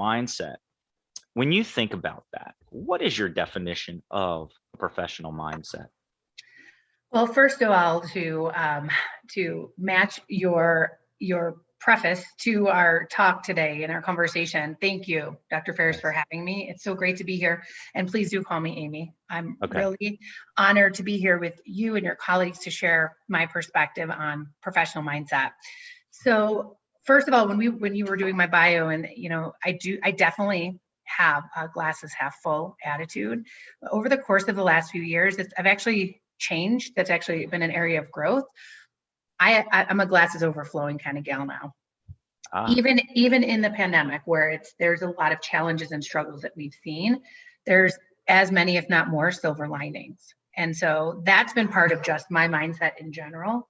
mindset. When you think about that, what is your definition of a professional mindset? Well, first of all, to match your preface to our talk today and our conversation, thank you, Dr. Ferris, for Yes. having me. It's so great to be here, and please do call me Amy. I'm Okay. really honored to be here with you and your colleagues to share my perspective on professional mindset. So, first of all, when you were doing my bio, and I definitely have a glasses half full attitude. Over the course of the last few years, I've actually changed. That's actually been an area of growth. I'm a glasses overflowing kind of gal now. Ah, Even in the pandemic, where there's a lot of challenges and struggles that we've seen, there's as many, if not more, silver linings. And so that's been part of just my mindset in general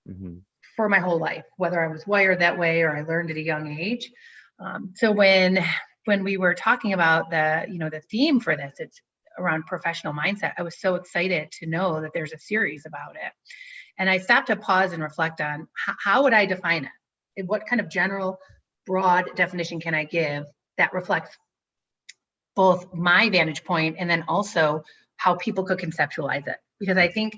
mhm. for my whole life, whether I was wired that way or I learned at a young age. So when we were talking about the theme for this, it's around professional mindset. I was so excited to know that there's a series about it. And I stopped to pause and reflect on how would I define it? What kind of general, broad definition can I give that reflects both my vantage point and then also how people could conceptualize it? Because I think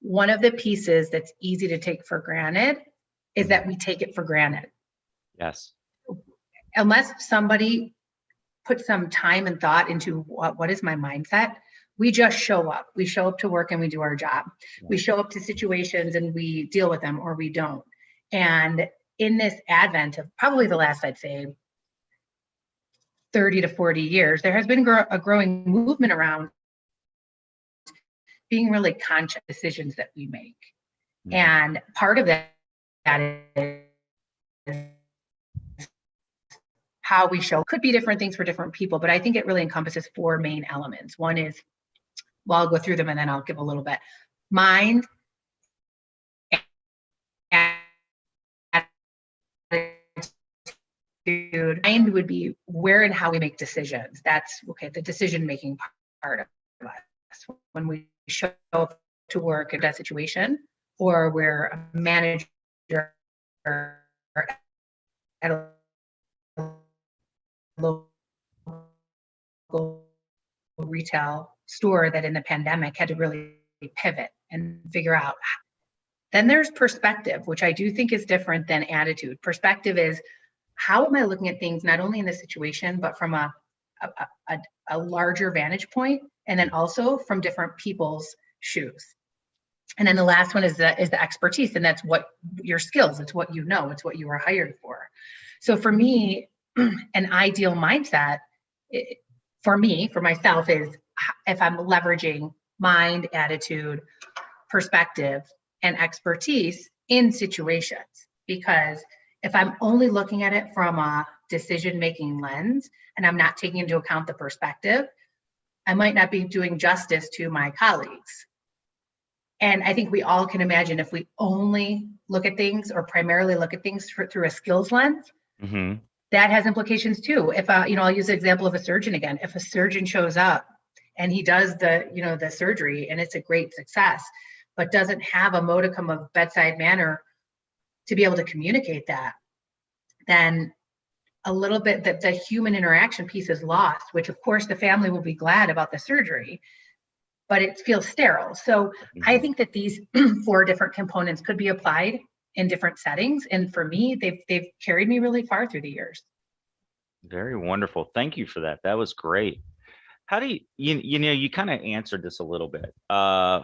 one of the pieces that's easy to take for granted is that we take it for granted. Yes. Unless somebody put some time and thought into what is my mindset, we just show up. We show up to work and we do our job. Yeah. We show up to situations and we deal with them or we don't. And in this advent of probably the last, I'd say, 30 to 40 years, there has been a growing movement around being really conscious decisions that we make. Mhm. And part of that is how we show. Could be different things for different people, but I think it really encompasses four main elements. One is, well, I'll go through them and then I'll give a little bit. Mind, attitude. Mind would be where and how we make decisions. That's okay, the decision-making part of us. When we show up to work in that situation, or we're a manager at a local retail store that in the pandemic had to really pivot and figure out. Then there's perspective, which I do think is different than attitude. Perspective is, how am I looking at things, not only in this situation, but from a larger vantage point, and then also from different people's shoes. And then the last one is the expertise, and that's what your skills, it's what you know, it's what you were hired for. So for me, an ideal mindset, for myself, is if I'm leveraging mind, attitude, perspective, and expertise in situations. Because if I'm only looking at it from a decision-making lens and I'm not taking into account the perspective, I might not be doing justice to my colleagues. And I think we all can imagine, if we only look at things or primarily look at things through a skills lens, Mhm. that has implications too. If I'll use the example of a surgeon again. If a surgeon shows up and he does the surgery and it's a great success, but doesn't have a modicum of bedside manner to be able to communicate that, then a little bit that the human interaction piece is lost, which of course the family will be glad about the surgery, but it feels sterile. So I Mhm. think that these four different components could be applied in different settings. And for me, they've carried me really far through the years. Very wonderful. Thank you for that. That was great. How do you kind of answered this a little bit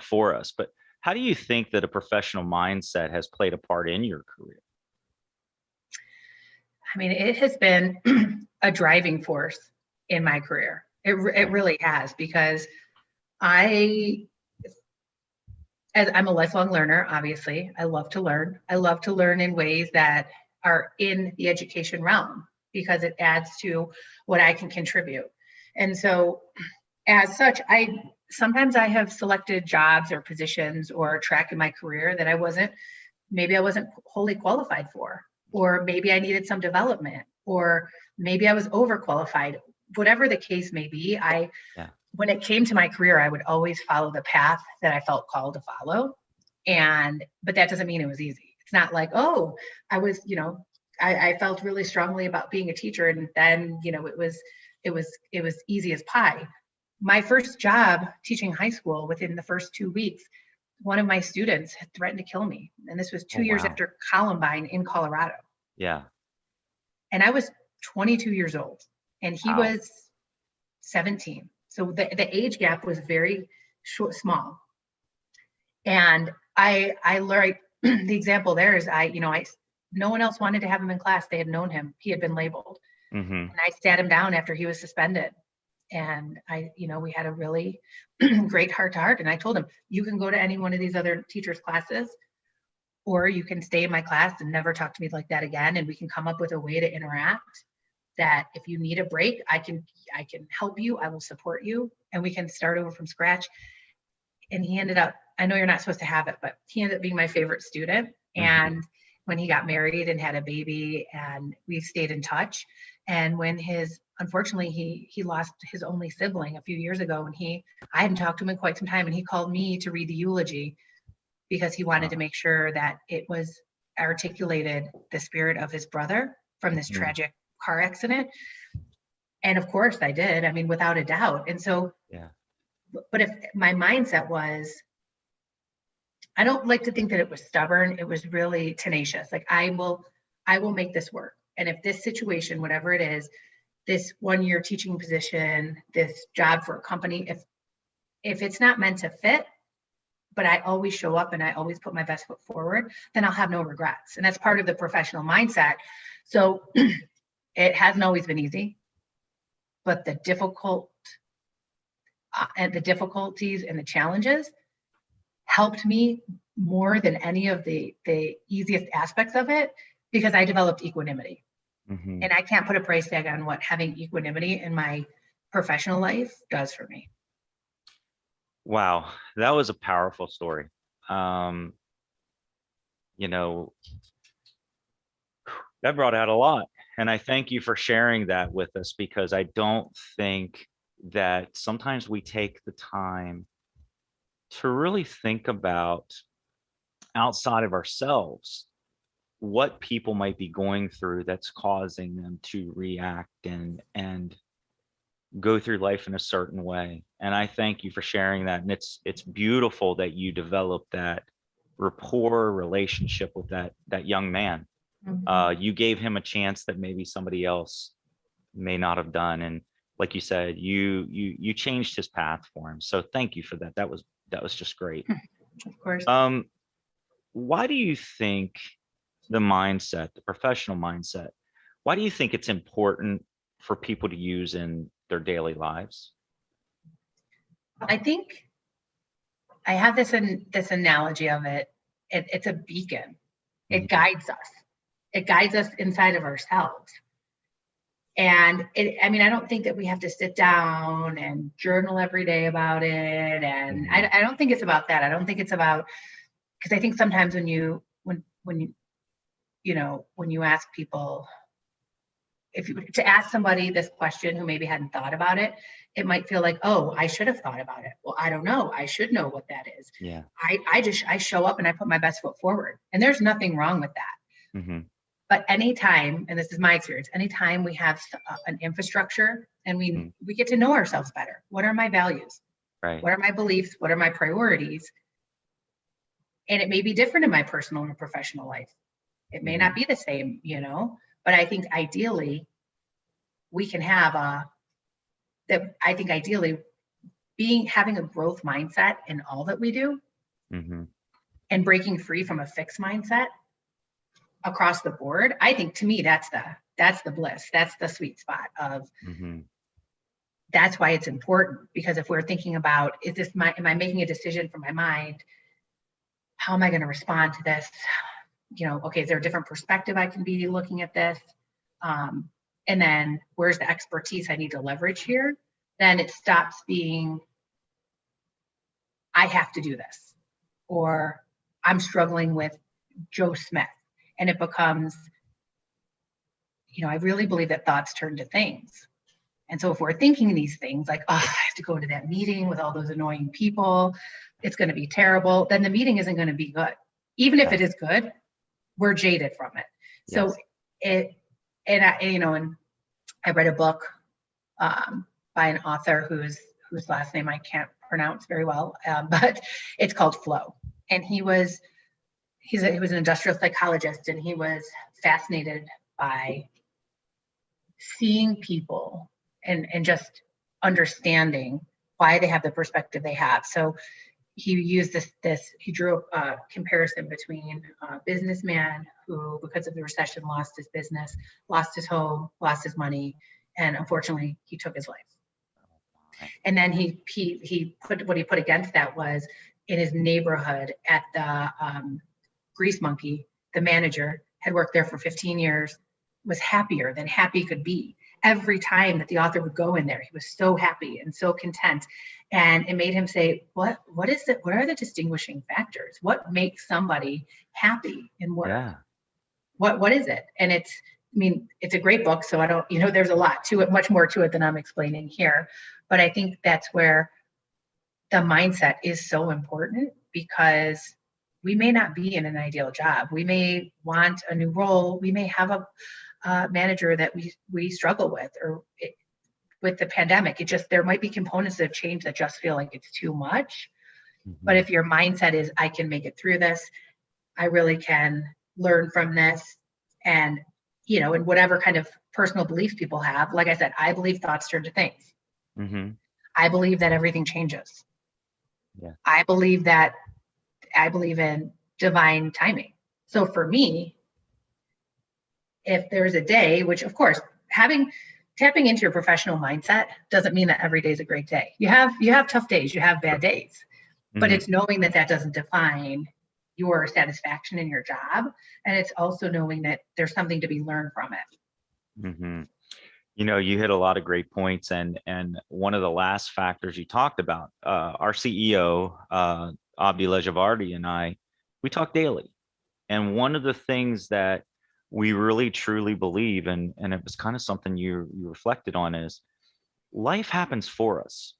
for us, but how do you think that a professional mindset has played a part in your career? I mean, it has been a driving force in my career. It really has, because as I'm a lifelong learner, obviously, I love to learn. I love to learn in ways that are in the education realm, because it adds to what I can contribute. And so as such, sometimes I have selected jobs or positions or a track in my career that maybe I wasn't wholly qualified for, or maybe I needed some development, or maybe I was overqualified. Whatever the case may be, Yeah. when it came to my career, I would always follow the path that I felt called to follow. But that doesn't mean it was easy. It's not like, oh, I was, I felt really strongly about being a teacher. And then, it was easy as pie. My first job teaching high school, within the first 2 weeks, one of my students had threatened to kill me. And this was Oh, 2 years wow. after Columbine in Colorado. Yeah. And I was 22 years old and he Wow. was 17. So the age gap was very small. And I learned the example there is no one else wanted to have him in class. They had known him. He had been labeled. Hmm. And I sat him down after he was suspended. And we had a really great heart to heart. And I told him, you can go to any one of these other teachers' classes, or you can stay in my class and never talk to me like that again. And we can come up with a way to interact that if you need a break, I can help you. I will support you and we can start over from scratch. And he ended up, I know you're not supposed to have it, but he ended up being my favorite student. Hmm. And when he got married and had a baby, and we stayed in touch. And when unfortunately, he lost his only sibling a few years ago, and I hadn't talked to him in quite some time, and he called me to read the eulogy because he wanted to make sure that it was articulated the spirit of his brother from this Hmm. tragic car accident. And of course I did. I mean, without a doubt. And so, Yeah. but if my mindset was, I don't like to think that it was stubborn. It was really tenacious. Like I will make this work. And if this situation, whatever it is, this 1 year teaching position, this job for a company, if it's not meant to fit, but I always show up and I always put my best foot forward, then I'll have no regrets. And that's part of the professional mindset. So it hasn't always been easy, but the difficulties and the challenges helped me more than any of the easiest aspects of it, because I developed equanimity. Hmm. And I can't put a price tag on what having equanimity in my professional life does for me. Wow. That was a powerful story. Um, you know, that brought out a lot. And I thank you for sharing that with us, because I don't think that sometimes we take the time to really think about, outside of ourselves, what people might be going through that's causing them to react and go through life in a certain way. And I thank you for sharing that. And it's beautiful that you developed that rapport relationship with that young man. Mhm. You gave him a chance that maybe somebody else may not have done. And like you said, you changed his path for him. So thank you for that. That was just great. Of course. Um, why do you think the professional mindset, why do you think it's important for people to use in their daily lives? I think I have this analogy of it. It's a beacon. It Hmm. guides us. It guides us inside of ourselves. And I mean, I don't think that we have to sit down and journal every day about it. And Hmm. I don't think it's about that. I don't think it's about, because I think sometimes when you ask people, if you to ask somebody this question who maybe hadn't thought about it, it might feel like, oh, I should have thought about it. Well, I don't know. I should know what that is. Yeah. I show up and I put my best foot forward. And there's nothing wrong with that. Hmm. But anytime, and this is my experience, anytime we have an infrastructure and Hmm. we get to know ourselves better. What are my values? Right. What are my beliefs? What are my priorities? And it may be different in my personal and professional life. It may not Hmm. be the same, but I think ideally we can have having a growth mindset in all that we do Hmm. and breaking free from a fixed mindset across the board. I think, to me, that's the bliss. That's the sweet spot of, Hmm. that's why it's important. Because if we're thinking about, am I making a decision from my mind? How am I going to respond to this? Okay, is there a different perspective I can be looking at this? Um, and then where's the expertise I need to leverage here? Then it stops being, I have to do this, or I'm struggling with Joe Smith. And it becomes, I really believe that thoughts turn to things. And so if we're thinking these things like, oh, I have to go to that meeting with all those annoying people, it's going to be terrible, then the meeting isn't going to be good. Even if Right. it is good, we're jaded from it. So Yes. it, and I read a book by an author whose last name I can't pronounce very well, but it's called Flow. And he was an industrial psychologist, and he was fascinated by seeing people and just understanding why they have the perspective they have. So he used he drew a comparison between a businessman who, because of the recession, lost his business, lost his home, lost his money, and unfortunately he took his life. And then he put against that was, in his neighborhood at the Grease Monkey, the manager had worked there for 15 years, was happier than happy could be. Every time that the author would go in there, he was so happy and so content. And it made him say, what is it? What are the distinguishing factors? What makes somebody happy in work? Yeah. What is it? And it's a great book. So I don't, there's a lot to it, much more to it than I'm explaining here. But I think that's where the mindset is so important, because we may not be in an ideal job. We may want a new role. We may have a manager that we struggle with, or with the pandemic, there might be components of change that just feel like it's too much. Mm-hmm. But if your mindset is, I can make it through this, I really can learn from this, and and whatever kind of personal beliefs people have, like I said, I believe thoughts turn to things. Mm-hmm. I believe that everything changes. Yeah. I believe in divine timing. So for me, if there's a day, which of course, tapping into your professional mindset doesn't mean that every day is a great day. You have tough days, you have bad days, but Mm-hmm. it's knowing that doesn't define your satisfaction in your job. And it's also knowing that there's something to be learned from it. Mm-hmm. You hit a lot of great points, and one of the last factors you talked about, our CEO, Abdi Lejavardi, and we talk daily. And one of the things that we really truly believe, and it was kind of something you reflected on, is life happens for us.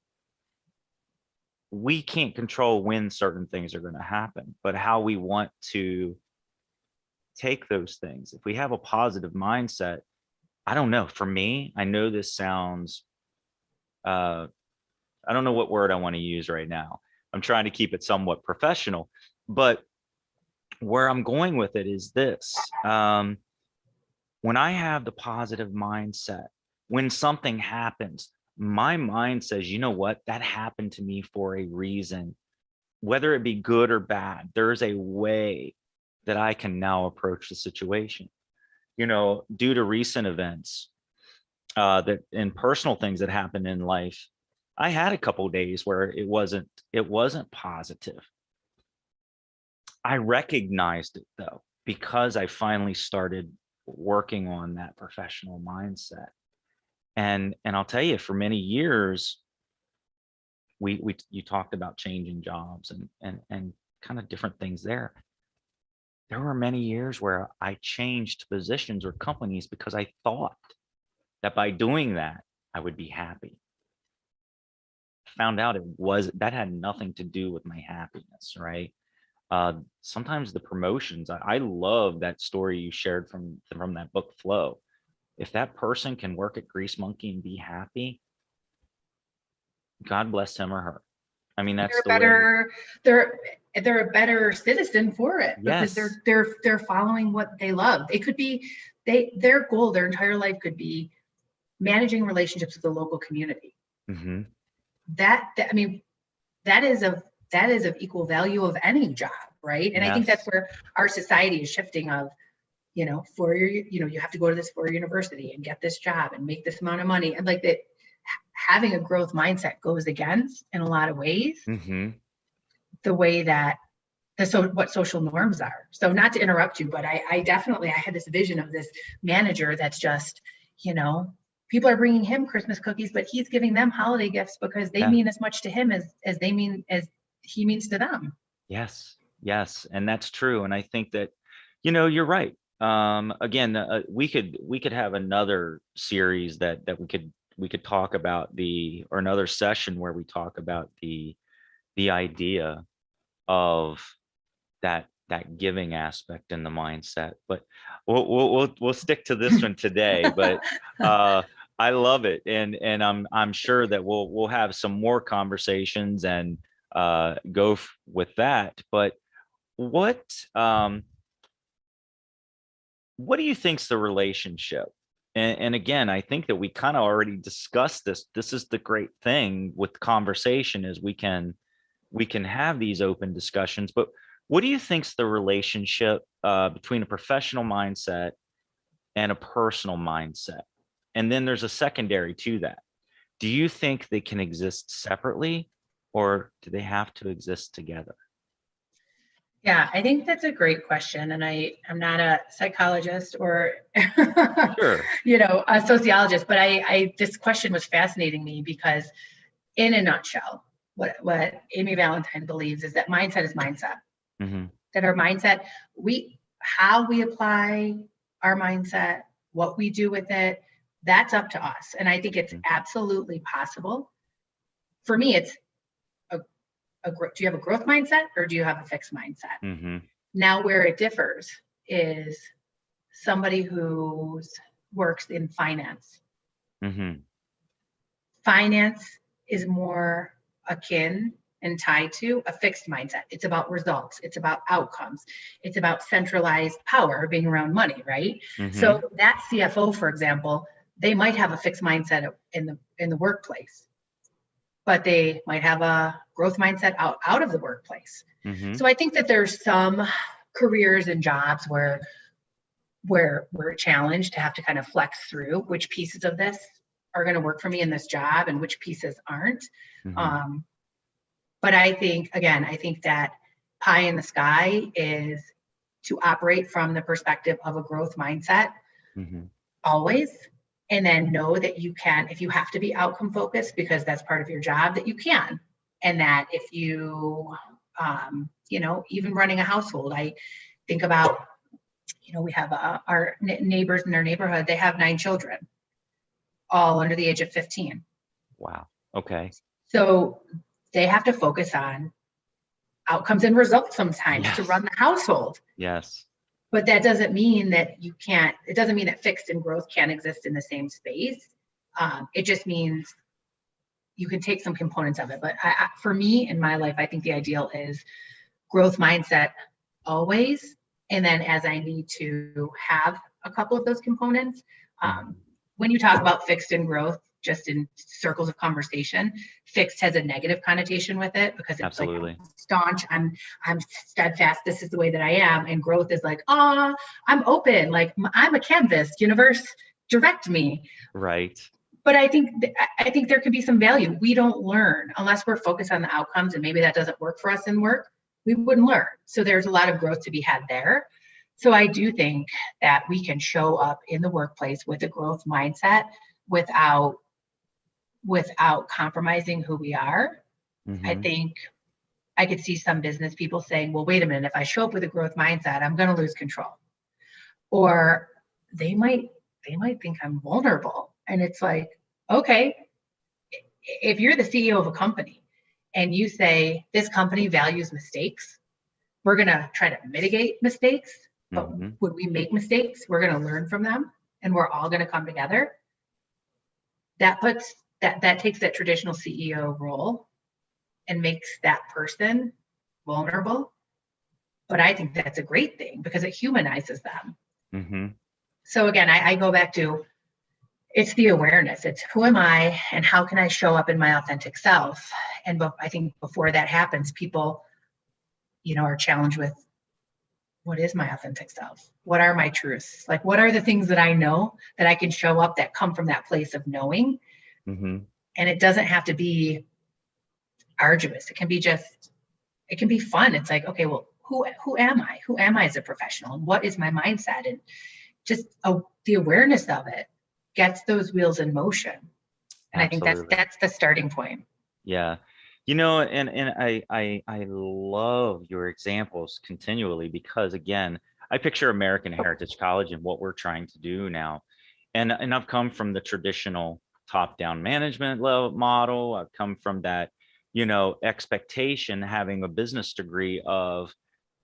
We can't control when certain things are going to happen, but how we want to take those things. If we have a positive mindset, I don't know. For me, I know this sounds, I don't know what word I want to use right now. I'm trying to keep it somewhat professional, but where I'm going with it is this. When I have the positive mindset, when something happens, my mind says, you know what, that happened to me for a reason, whether it be good or bad. There is a way that I can now approach the situation. Due to recent events, that and personal things that happened in life, I had a couple of days where it wasn't positive. I recognized it though, because I finally started working on that professional mindset. And I'll tell you, for many years, you talked about changing jobs and kind of different things there. There were many years where I changed positions or companies because I thought that by doing that, I would be happy. Found out that had nothing to do with my happiness, right? Sometimes the promotions, I love that story you shared from that book, Flow. If that person can work at Grease Monkey and be happy, God bless him or her. I mean, that's the way. They're a better citizen for it, because Yes. they're following what they love. It could be their goal, their entire life could be managing relationships with the local community. Mm-hmm. That is of equal value of any job, right? And I think that's Yes. where our society is shifting of, you have to go to this 4-year university and get this job and make this amount of money. And like that, having a growth mindset goes against, in a lot of ways, Mm-hmm. the way that what social norms are. So not to interrupt you, but I definitely, I had this vision of this manager that's just, people are bringing him Christmas cookies, but he's giving them holiday gifts because they Yeah. mean as much to him as he means to them. Yes. Yes. And that's true. And I think that, you're right. Again, we could have another series that we could talk about or another session where we talk about the idea of that that giving aspect in the mindset. But we'll stick to this one today. But uh, I love it, and I'm sure that we'll have some more conversations and with that. But what um, what do you think's the relationship? And again, I think that we kind of already discussed this. This is the great thing with conversation is we can have these open discussions. But what do you think's the relationship between a professional mindset and a personal mindset? And then there's a secondary to that. Do you think they can exist separately, or do they have to exist together? Yeah, I think that's a great question. And I'm not a psychologist or, Sure. a sociologist, but this question was fascinating me because in a nutshell, what Amy Valentine believes is that mindset is mindset. Hmm. That our mindset, how we apply our mindset, what we do with it, that's up to us. And I think it's absolutely possible. For me, it's do you have a growth mindset or do you have a fixed mindset? Hmm. Now, where it differs is somebody who works in finance. Hmm. Finance is more akin and tied to a fixed mindset. It's about results, it's about outcomes, it's about centralized power being around money, right? Hmm. So that CFO, for example, they might have a fixed mindset in the workplace, but they might have a growth mindset out of the workplace. Hmm. So I think that there's some careers and jobs where we're challenged to have to kind of flex through which pieces of this are going to work for me in this job and which pieces aren't. Hmm. Um, but I think that pie in the sky is to operate from the perspective of a growth mindset Hmm. always. And then know that you can, if you have to be outcome focused because that's part of your job, that you can. And that if you, even running a household, I think about, we have our neighbors in our neighborhood, they have 9 children, all under the age of 15. Wow. Okay. So they have to focus on outcomes and results sometimes to Yes. run the household. Yes. But that doesn't mean that it doesn't mean that fixed and growth can't exist in the same space. It just means you can take some components of it. But for me in my life, I think the ideal is growth mindset always. And then as I need to have a couple of those components, um, Mhm. when you talk about fixed and growth, just in circles of conversation, fixed has a negative connotation with it because it's like I'm Absolutely. staunch, I'm steadfast, this is the way that I am. And growth is like, I'm open, like I'm a canvas, universe, direct me. Right. But I think there can be some value. We don't learn unless we're focused on the outcomes, and maybe that doesn't work for us in work. We wouldn't learn. So there's a lot of growth to be had there. So I do think that we can show up in the workplace with a growth mindset without compromising who we are. I Hmm. think I could see some business people saying, well, wait a minute, if I show up with a growth mindset, I'm going to lose control. Or they might think I'm vulnerable. And it's like, okay, if you're the CEO of a company and you say this company values mistakes, we're going to try to mitigate mistakes, but Hmm. when we make mistakes, we're going to learn from them and we're all going to come together. That takes that traditional CEO role and makes that person vulnerable. But I think that's a great thing because it humanizes them. Hmm. So again, I go back to it's the awareness. It's who am I and how can I show up in my authentic self? And I think before that happens, people, are challenged with what is my authentic self? What are my truths? Like, what are the things that I know that I can show up that come from that place of knowing? Hmm. And it doesn't have to be arduous. It can be fun. It's like, okay, well, who am I? Who am I as a professional? And what is my mindset? And just the awareness of it gets those wheels in motion. And I think Absolutely. that's the starting point. Yeah. And I love your examples continually because again, I picture American Heritage College and what we're trying to do now. And I've come from the traditional top-down management level model. I've come from that, expectation having a business degree of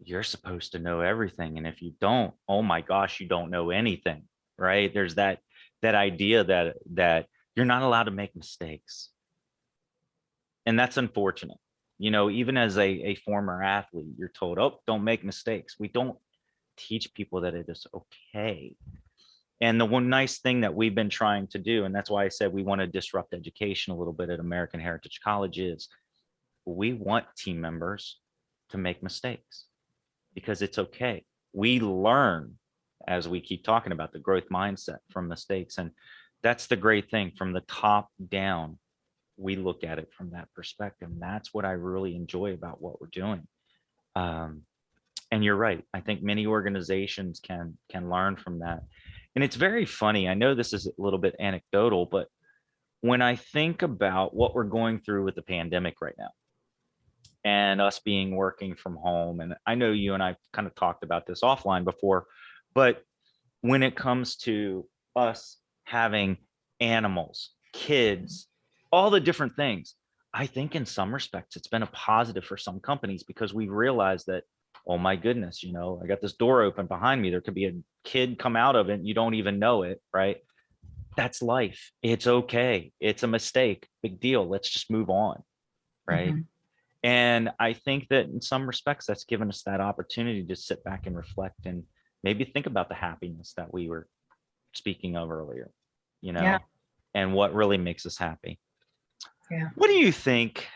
you're supposed to know everything. And if you don't, oh my gosh, you don't know anything, right? There's that idea that you're not allowed to make mistakes. And that's unfortunate. Even as a former athlete, you're told, oh, don't make mistakes. We don't teach people that it is okay. And the one nice thing that we've been trying to do, and that's why I said we want to disrupt education a little bit at American Heritage College, is we want team members to make mistakes because it's okay. We learn, as we keep talking about, the growth mindset from mistakes. And that's the great thing. From the top down, we look at it from that perspective. And that's what I really enjoy about what we're doing. Um, and you're right. I think many organizations can learn from that. And it's very funny. I know this is a little bit anecdotal, but when I think about what we're going through with the pandemic right now, and us being working from home, and I know you and I kind of talked about this offline before, but when it comes to us having animals, kids, all the different things, I think in some respects it's been a positive for some companies because we realize that, oh my goodness, I got this door open behind me. There could be a kid come out of it and you don't even know it, right? That's life. It's okay. It's a mistake. Big deal. Let's just move on, right? Mhm. And I think that in some respects, that's given us that opportunity to sit back and reflect and maybe think about the happiness that we were speaking of earlier, you Yeah, know, and what really makes us happy. yeah. What do you think?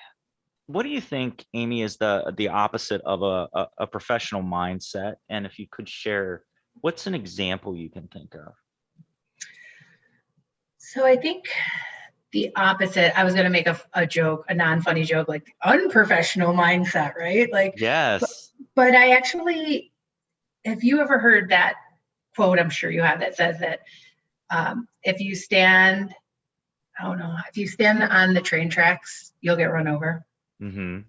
What do you think, Amy, is the opposite of a professional mindset? And if you could share, what's an example you can think of? So I think the opposite, I was going to make a joke, a non-funny joke, like the unprofessional mindset, right? Like, but, Yes. but I actually, have you ever heard that quote? I'm sure you have, that says that if you stand, I don't know, if you stand on the train tracks, you'll get run over. Mm-hmm.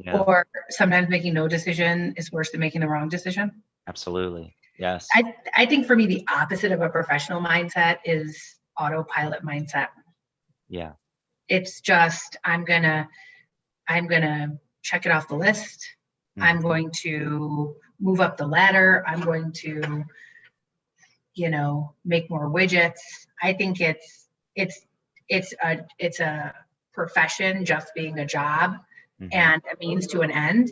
Yeah, Or sometimes making no decision is worse than making the wrong decision. absolutely. Yes. I think for me, the opposite of a professional mindset is autopilot mindset. Yeah. It's just, I'm gonna check it off the list. I'm Mm-hmm. going to move up the ladder. I'm going to, make more widgets. I think it's a profession just being a job Mm-hmm. and a means to an end.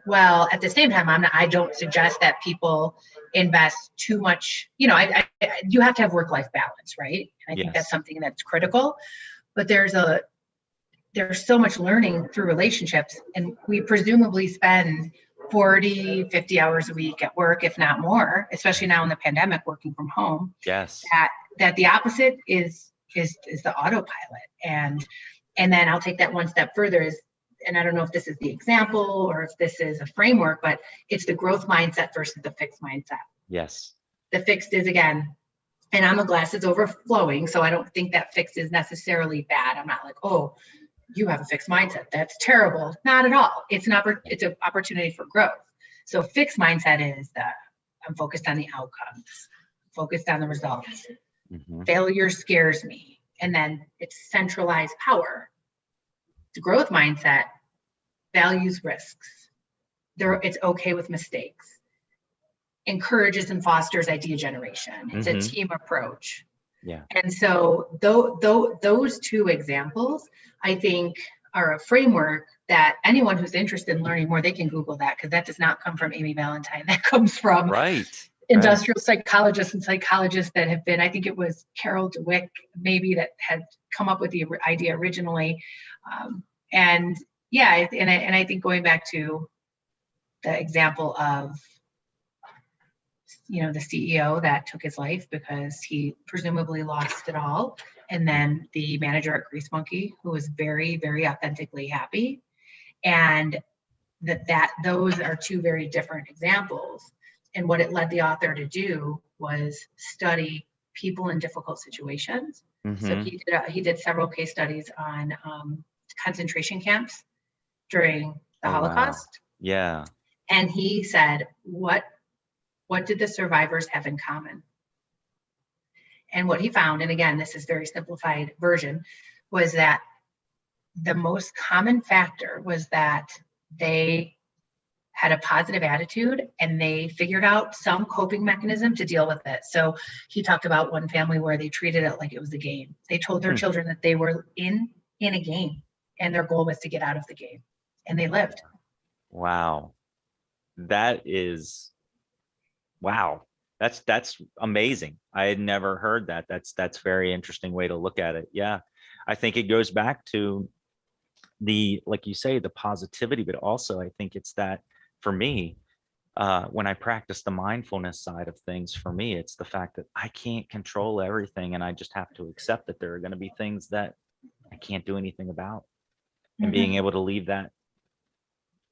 Well, at the same time, I don't suggest that people invest too much. You have to have work-life balance, right? And I think that's Yes. something that's critical. But there's so much learning through relationships, and we presumably spend 40, 50 hours a week at work, if not more, especially now in the pandemic, working from home. Yes. That the opposite is the autopilot. And then I'll take that one step further, is, and I don't know if this is the example or if this is a framework, but it's the growth mindset versus the fixed mindset. Yes. The fixed is, again, and I'm a glass is overflowing, so I don't think that fixed is necessarily bad. I'm not like, oh, you have a fixed mindset, that's terrible. Not at all. It's an opportunity for growth. So fixed mindset is that I'm focused on the outcomes, focused on the results. Mm-hmm. Failure scares me, and then it's centralized power. The growth mindset values risks. It's okay with mistakes, encourages and fosters idea generation. It's a Mm-hmm. team approach. Yeah. And so those two examples, I think, are a framework that anyone who's interested in learning more, they can Google that, because that does not come from Amy Valentine. That comes from Right. Right. industrial psychologists and psychologists that have been, I think it was Carol Dweck maybe, that had come up with the idea originally. And yeah, and I think going back to the example of, the CEO that took his life because he presumably lost it all. And then the manager at Grease Monkey, who was very, very authentically happy. And that those are two very different examples. And what it led the author to do was study people in difficult situations. So Mm-hmm. he did several case studies on concentration camps during the Oh, wow. Holocaust. Yeah. And he said, what did the survivors have in common? And what he found, and again, this is very simplified version, was that the most common factor was that they had a positive attitude and they figured out some coping mechanism to deal with it. So he talked about one family where they treated it like it was a game. They told their Hmm. children that they were in a game and their goal was to get out of the game, and they lived. Wow. That is, wow. That's amazing. I had never heard that. That's very interesting way to look at it. Yeah. I think it goes back to the, like you say, the positivity, but also I think it's that for me, when I practice the mindfulness side of things, for me, it's the fact that I can't control everything and I just have to accept that there are going to be things that I can't do anything about, and being Mhm. able to leave that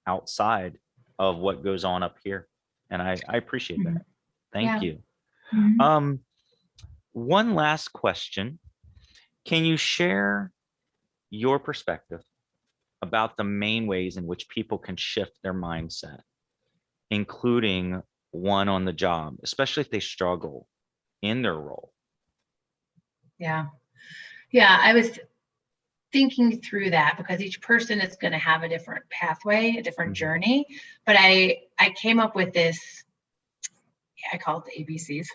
outside of what goes on up here. And I appreciate Mhm. that. Thank Yeah. you. Mhm. Um, one last question. Can you share your perspective about the main ways in which people can shift their mindset, including one on the job, especially if they struggle in their role? Yeah. Yeah. I was thinking through that because each person is going to have a different pathway, a different Mhm. journey. But I came up with this. I call it the ABCs.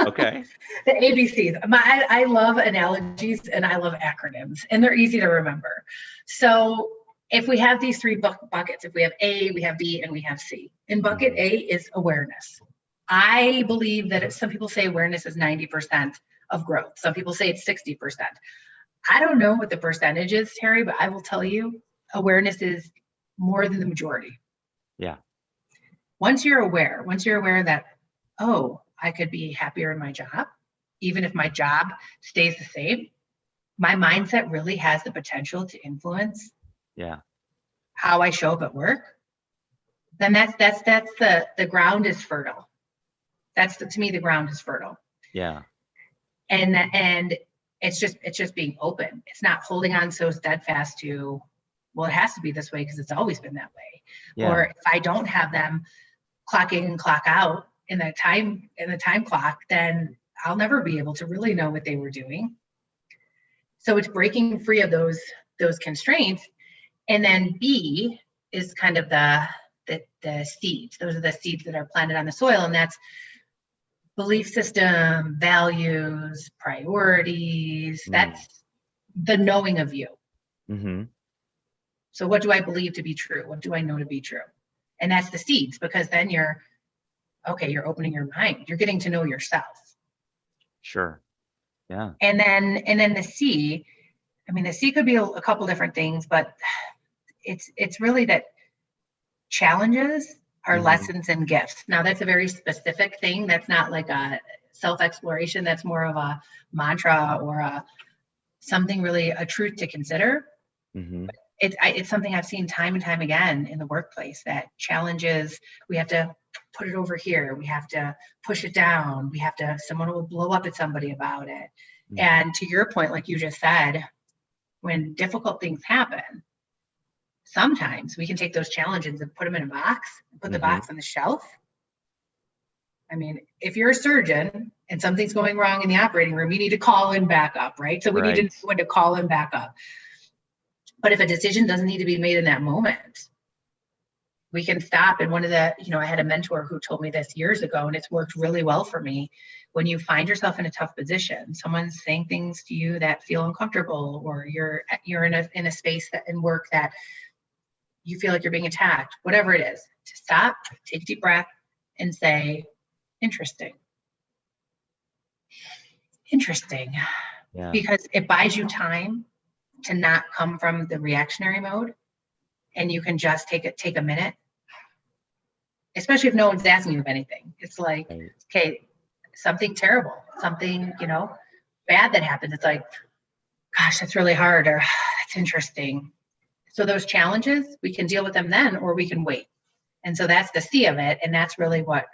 Okay. The ABCs. I love analogies and I love acronyms, and they're easy to remember. So if we have these three buckets, if we have A, we have B, and we have C. In bucket Mhm. A is awareness. I believe that some people say awareness is 90% of growth. Some people say it's 60%. I don't know what the percentage is, Terry, but I will tell you awareness is more than the majority. Yeah. Once you're aware that, oh, I could be happier in my job, even if my job stays the same, my mindset really has the potential to influence Yeah. how I show up at work. Then that's the ground is fertile. To me, the ground is fertile. Yeah. And it's just being open. It's not holding on so steadfast to, well, it has to be this way because it's always been that way. Or Yeah. if I don't have them clock in and clock out in the time clock, then I'll never be able to really know what they were doing. So it's breaking free of those constraints. And then B is kind of the seeds. Those are the seeds that are planted on the soil, and that's belief system, values, priorities. Mm. That's the knowing of you. Mm-hmm. So what do I believe to be true? What do I know to be true? And that's the seeds, because then you're opening your mind. You're getting to know yourself. Sure. Yeah. And then the C, I mean, the C could be a couple different things, but it's really that challenges are Mm-hmm. lessons and gifts. Now that's a very specific thing. That's not like a self-exploration. That's more of a mantra or something really, a truth to consider. Mm-hmm. It's something I've seen time and time again in the workplace, that challenges, we have to put it over here. We have to push it down. Someone will blow up at somebody about it. Mm-hmm. And to your point, like you just said, when difficult things happen, sometimes we can take those challenges and put them in a box and put the Mm-hmm. box on the shelf. I mean, if you're a surgeon and something's going wrong in the operating room, you need to call in backup, right? So we need to know Right. when to call in backup. But if a decision doesn't need to be made in that moment, we can stop. And I had a mentor who told me this years ago, and it's worked really well for me. When you find yourself in a tough position, someone's saying things to you that feel uncomfortable, or you're in a space that in work that you feel like you're being attacked, whatever it is, to stop, take a deep breath, and say, interesting, interesting, Yeah. because it buys you time to not come from the reactionary mode, and you can just take a minute, especially if no one's asking you of anything. It's like, Right. okay, something terrible, something, bad that happens. It's like, gosh, that's really hard, or that's interesting. So those challenges, we can deal with them then, or we can wait. And so that's the C of it. And that's really what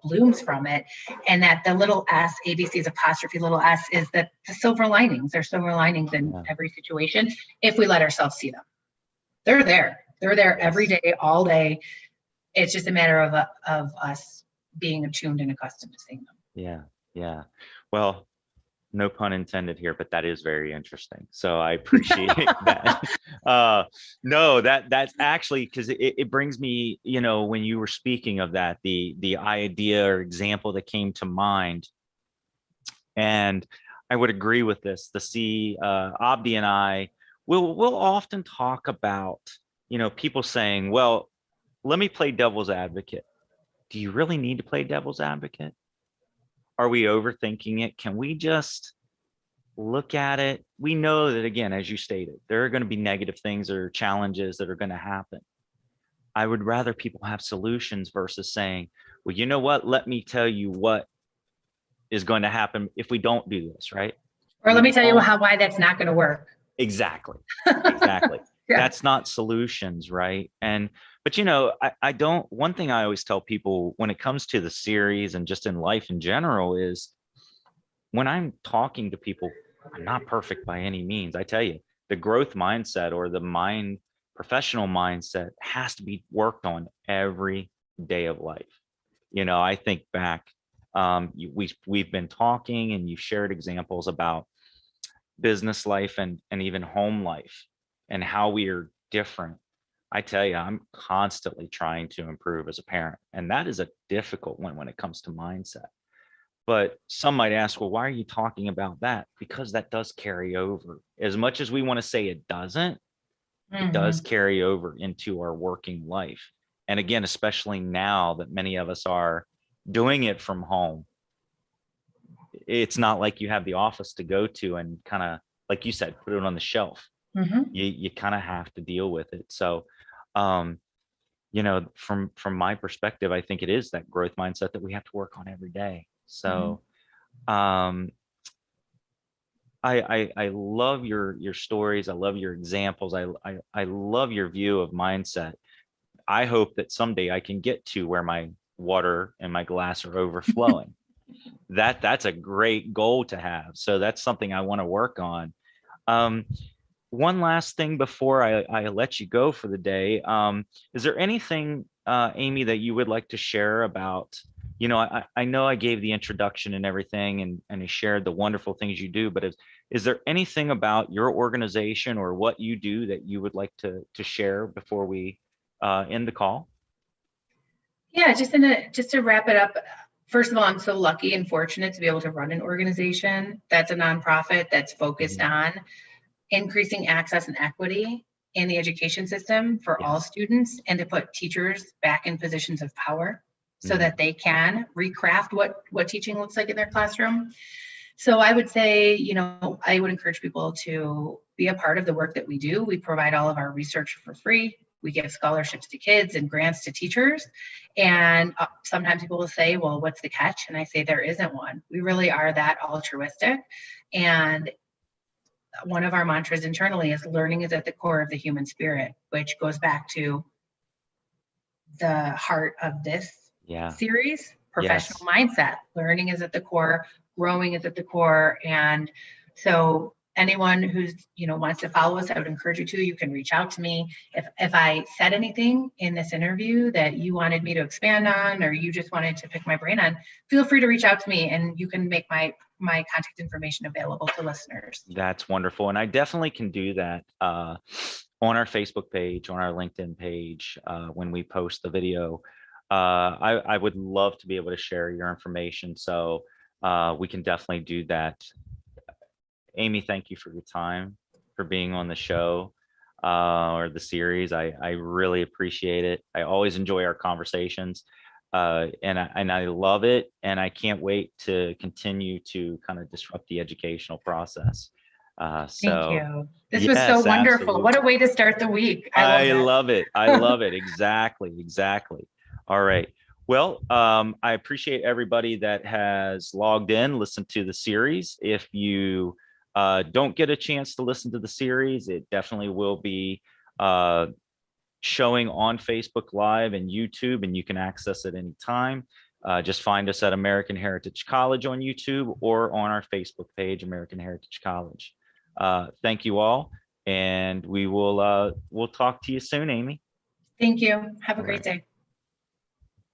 blooms from it. And that the little S, ABC's apostrophe little S, is that the silver linings. There's silver linings in Yeah. every situation if we let ourselves see them. They're there. They're there every Yes. day, all day. It's just a matter of us being attuned and accustomed to seeing them. Yeah. Yeah. Well, No pun intended here, but that is very interesting. So I appreciate that. No, that's actually because it brings me, when you were speaking of that, the idea or example that came to mind, and I would agree with this. Abdi and I will often talk about, people saying, "Well, let me play devil's advocate." Do you really need to play devil's advocate? Are we overthinking it? Can we just look at it? We know that, again, as you stated, there are going to be negative things or challenges that are going to happen. I would rather people have solutions versus saying, well, you know what? Let me tell you what is going to happen if we don't do this, right? Or let We me tell you won't. why that's not going to work. Exactly. Exactly. Yeah. That's not solutions, right? But I don't, one thing I always tell people when it comes to the series and just in life in general is when I'm talking to people, I'm not perfect by any means. I tell you, the growth mindset or the professional mindset has to be worked on every day of life. I think back, we've been talking and you've shared examples about business life and even home life and how we are different. I tell you, I'm constantly trying to improve as a parent, and that is a difficult one when it comes to mindset. But some might ask, well, why are you talking about that? Because that does carry over. As much as we want to say it doesn't, it does Hmm. carry over into our working life. And again, especially now that many of us are doing it from home, it's not like you have the office to go to and kind of, like you said, put it on the shelf. Hmm. You kind of have to deal with it. So, um, from my perspective, I think it is that growth mindset that we have to work on every day. Hmm. So, um, I love your stories. I love your examples. I love your view of mindset. I hope that someday I can get to where my water and my glass are overflowing. That's a great goal to have. So that's something I want to work on. Um, One last thing before I let you go for the day. Is there anything, Amy, that you would like to share about? I know I gave the introduction and everything, and I shared the wonderful things you do, but is there anything about your organization or what you do that you would like to share before we end the call? Yeah, just to wrap it up. First of all, I'm so lucky and fortunate to be able to run an organization that's a nonprofit that's focused Mhm. on increasing access and equity in the education system for all Yes. students and to put teachers back in positions of power so Mhm. that they can recraft what teaching looks like in their classroom. So I would say, I would encourage people to be a part of the work that we do. We provide all of our research for free. We give scholarships to kids and grants to teachers. And sometimes people will say, well, what's the catch? And I say, there isn't one. We really are that altruistic. And one of our mantras internally is learning is at the core of the human spirit, which goes back to the heart of this Yeah. series, professional Yes. mindset. Learning is at the core, growing is at the core. And so anyone who's, wants to follow us, I would encourage you to. You can reach out to me. If I said anything in this interview that you wanted me to expand on or you just wanted to pick my brain on, feel free to reach out to me and you can make my contact information available to listeners. That's wonderful. And I definitely can do that on our Facebook page, on our LinkedIn page, when we post the video. I would love to be able to share your information. So we can definitely do that. Amy, thank you for your time, for being on the show or the series. I really appreciate it. I always enjoy our conversations. And I love it. And I can't wait to continue to kind of disrupt the educational process. Thank So you. This was so yes, wonderful. What a absolutely. way to start the week. I love I love it. I it. love it. Exactly. Exactly. All right. Well, I appreciate everybody that has logged in, listened to the series. If you don't get a chance to listen to the series, it definitely will be uh, showing on Facebook Live and YouTube, and you can access it anytime. Just find us at American Heritage College on YouTube or on our Facebook page, American Heritage College. Thank you all, and we'll talk to you soon, Amy. Thank you. Have a All great right. day.